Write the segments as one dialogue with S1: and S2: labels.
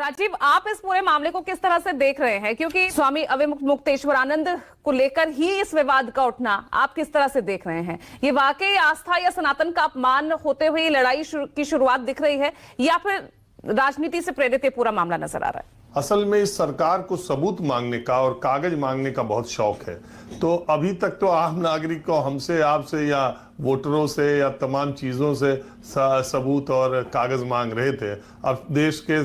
S1: राजीव, आप इस पूरे मामले को किस तरह से देख रहे हैं? क्योंकि स्वामी अवमुक्तेश्वरानंद को लेकर ही इस विवाद का उठना आप किस तरह से देख रहे हैं? ये वाकई आस्था या सनातन का अपमान होते हुए लड़ाई की शुरुआत दिख रही है, या फिर राजनीति से प्रेरित ये पूरा मामला नजर आ रहा है?
S2: असल में इस सरकार को सबूत मांगने का और कागज मांगने का बहुत शौक है। तो अभी तक तो आम नागरिक को हमसे, आपसे या वोटरों से या तमाम चीजों से सबूत और कागज मांग रहे थे। अब देश के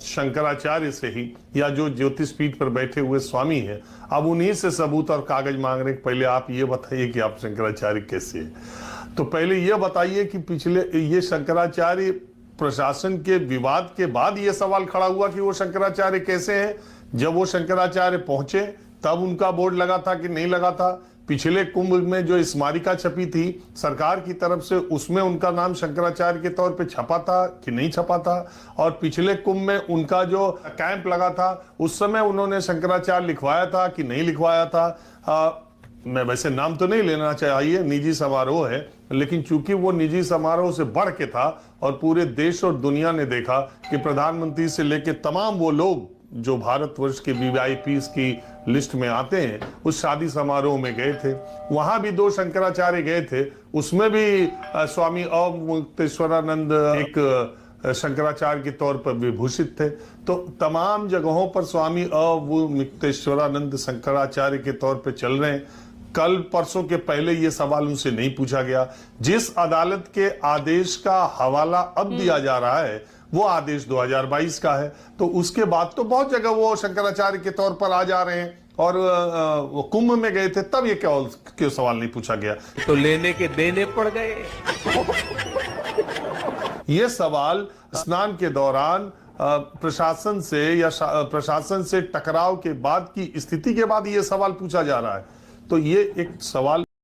S2: शंकराचार्य से ही, या जो ज्योतिष पीठ पर बैठे हुए स्वामी हैं, अब उन्हीं से सबूत और कागज मांग रहे हैं। पहले आप ये बताइए कि आप शंकराचार्य कैसे हैं। तो पहले ये बताइए कि पिछले ये शंकराचार्य प्रशासन के विवाद के बाद यह सवाल खड़ा हुआ कि वो शंकराचार्य कैसे हैं। जब वो शंकराचार्य पहुंचे तब उनका बोर्ड लगा था कि नहीं लगा था? पिछले कुंभ में जो स्मारिका छपी थी सरकार की तरफ से, उसमें उनका नाम शंकराचार्य के तौर पे छपा था कि नहीं छपा था? और पिछले कुंभ में उनका जो कैंप लगा था उस समय उन्होंने शंकराचार्य लिखवाया था कि नहीं लिखवाया था? मैं वैसे नाम तो नहीं लेना चाहिए, निजी समारोह है, लेकिन चूंकि वो निजी समारोह से बढ़ के था और पूरे देश और दुनिया ने देखा कि प्रधानमंत्री से लेकर तमाम वो लोग जो भारतवर्ष के वीआईपी की लिस्ट में आते हैं उस शादी समारोह में गए थे। वहां भी दो शंकराचार्य गए थे, उसमें भी स्वामी अवमुक्तेश्वरानंद एक शंकराचार्य के तौर पर विभूषित थे। तो तमाम जगहों पर स्वामी अवमुक्तेश्वरानंद शंकराचार्य के तौर पर चल रहे हैं। कल परसों के पहले ये सवाल उनसे नहीं पूछा गया। जिस अदालत के आदेश का हवाला अब दिया जा रहा है वो आदेश 2022 का है, तो उसके बाद तो बहुत जगह वो शंकराचार्य के तौर पर आ जा रहे हैं। और वो कुंभ में गए थे तब ये क्यों सवाल नहीं पूछा गया?
S3: तो लेने के देने पड़ गए।
S2: ये सवाल स्नान के दौरान प्रशासन से या प्रशासन से टकराव के बाद की स्थिति के बाद ये सवाल पूछा जा रहा है। तो ये एक सवाल